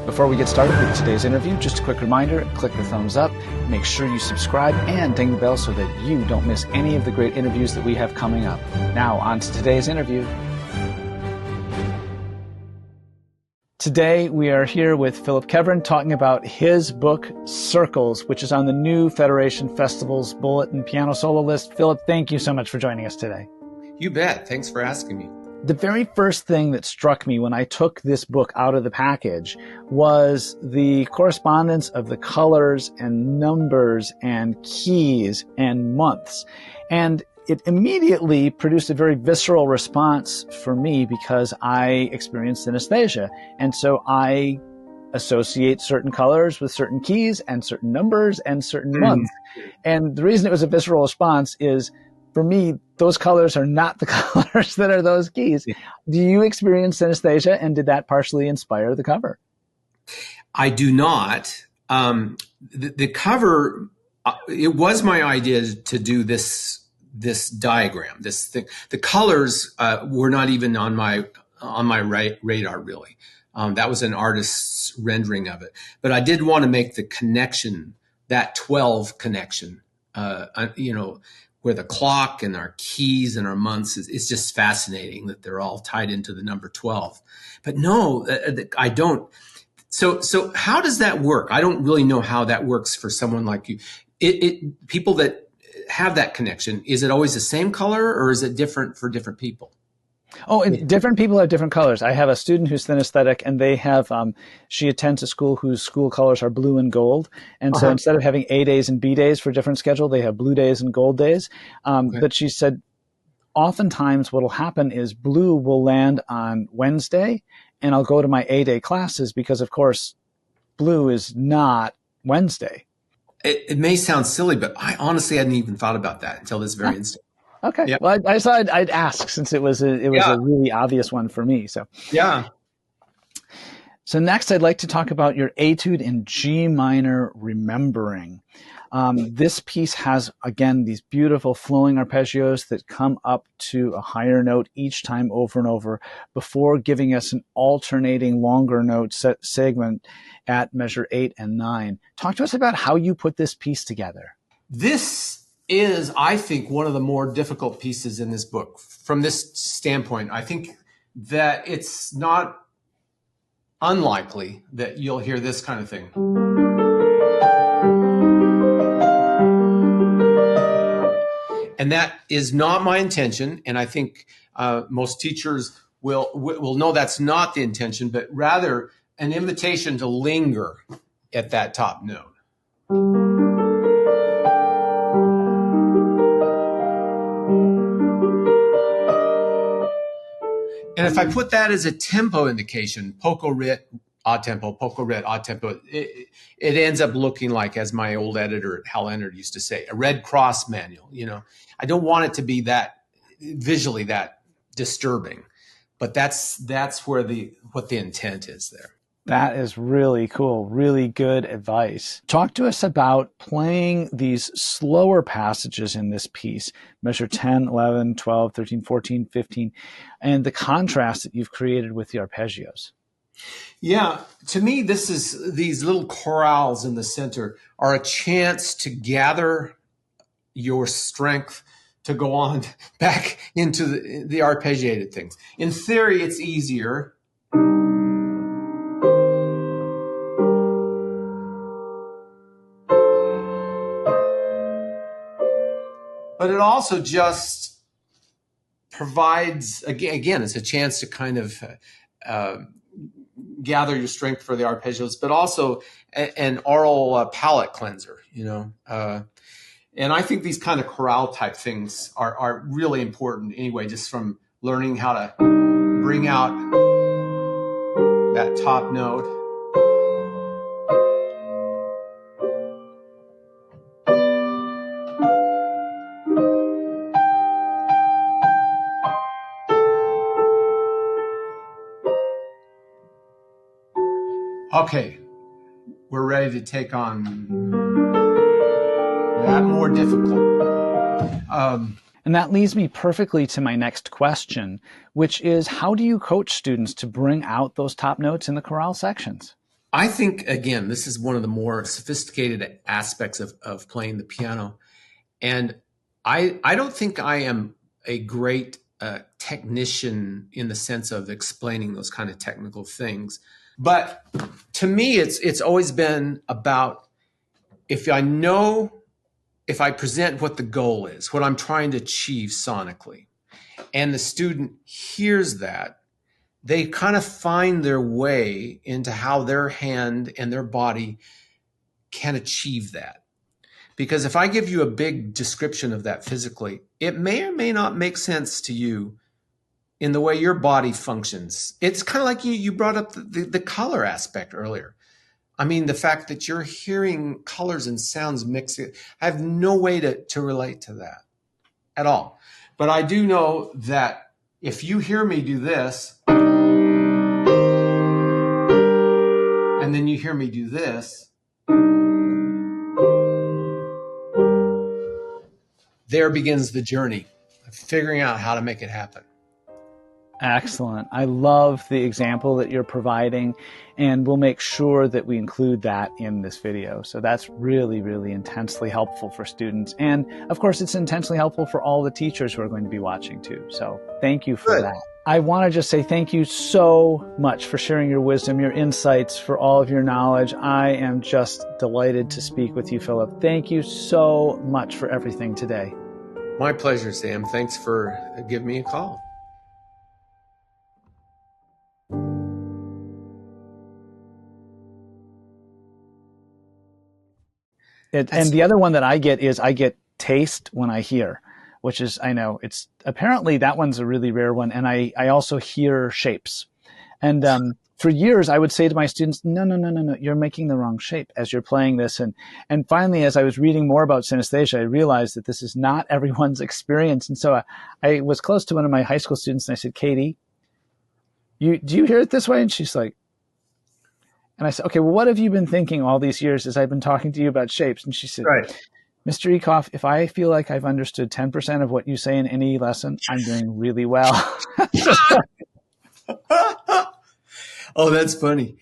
Before we get started with today's interview, just a quick reminder, click the thumbs up, make sure you subscribe, and ding the bell so that you don't miss any of the great interviews that we have coming up. Now, on to today's interview. Today, we are here with Phillip Keveren talking about his book, Circles, which is on the new Federation Festival's Bulletin Piano Solo list. Phillip, thank you so much for joining us today. You bet. Thanks for asking me. The very first thing that struck me when I took this book out of the package was the correspondence of the colors and numbers and keys and months. And it immediately produced a very visceral response for me because I experienced synesthesia. And so I associate certain colors with certain keys and certain numbers and certain months. And the reason it was a visceral response is, for me, those colors are not the colors that are those keys. Do you experience synesthesia, and did that partially inspire the cover? I do not. The cover, it was my idea to do this diagram, this thing. The colors were not even on my radar, really. That was an artist's rendering of it. But I did want to make the connection, that 12 connection, where the clock and our keys and our months is just fascinating that they're all tied into the number 12. But no, I don't. So how does that work? I don't really know how that works for someone like you. People that have that connection, is it always the same color or is it different for different people? Oh, different people have different colors. I have a student who's synesthetic, and they have, she attends a school whose school colors are blue and gold. And so instead of having A days and B days for different schedule, they have blue days and gold days. But she said, oftentimes what will happen is blue will land on Wednesday, and I'll go to my A day classes because, of course, blue is not Wednesday. It may sound silly, but I honestly hadn't even thought about that until this very instant. Okay. Yep. Well, I thought I'd ask since it was a really obvious one for me. So So next, I'd like to talk about your Etude in G minor remembering. This piece has, again, these beautiful flowing arpeggios that come up to a higher note each time over and over before giving us an alternating longer note segment at measure 8 and 9. Talk to us about how you put this piece together. This is, I think, one of the more difficult pieces in this book. From this standpoint, I think that it's not unlikely that you'll hear this kind of thing. And that is not my intention, and I think most teachers will know that's not the intention, but rather an invitation to linger at that top note. And if I put that as a tempo indication, poco rit, odd tempo, poco rit, odd tempo, it ends up looking like, as my old editor at Hal Leonard used to say, a Red Cross manual. I don't want it to be that visually that disturbing, but that's what the intent is there. That is really cool. Really good advice. Talk to us about playing these slower passages in this piece, measure 10, 11, 12, 13, 14, 15, and the contrast that you've created with the arpeggios. Yeah, to me, these little chorales in the center are a chance to gather your strength to go on back into the arpeggiated things. In theory, it's easier. But it also just provides, again, it's a chance to kind of gather your strength for the arpeggios, but also an oral palate cleanser, And I think these kind of chorale type things are really important anyway, just from learning how to bring out that top note. Okay, we're ready to take on that more difficult. And that leads me perfectly to my next question, which is, how do you coach students to bring out those top notes in the chorale sections? I think, again, this is one of the more sophisticated aspects of playing the piano. And I don't think I am a great technician in the sense of explaining those kind of technical things. But to me, it's always been about if I present what the goal is, what I'm trying to achieve sonically, and the student hears that, they kind of find their way into how their hand and their body can achieve that. Because if I give you a big description of that physically, it may or may not make sense to you in the way your body functions. It's kind of like you brought up the color aspect earlier. I mean, the fact that you're hearing colors and sounds mixed, I have no way to relate to that at all. But I do know that if you hear me do this, and then you hear me do this, there begins the journey of figuring out how to make it happen. Excellent. I love the example that you're providing, and we'll make sure that we include that in this video. So that's really, really intensely helpful for students. And of course, it's intensely helpful for all the teachers who are going to be watching too. So thank you for that. I want to just say thank you so much for sharing your wisdom, your insights, for all of your knowledge. I am just delighted to speak with you, Phillip. Thank you so much for everything today. My pleasure, Sam. Thanks for giving me a call. And the other one that I get is I get taste when I hear, which is, I know it's apparently that one's a really rare one. And I also hear shapes. And for years, I would say to my students, no, you're making the wrong shape as you're playing this. And finally, as I was reading more about synesthesia, I realized that this is not everyone's experience. And so I was close to one of my high school students and I said, Katie, do you hear it this way? And she's like, and I said, okay, well, what have you been thinking all these years as I've been talking to you about shapes? And she said, Right. Mr. Ekoff, if I feel like I've understood 10% of what you say in any lesson, I'm doing really well. Oh, that's funny.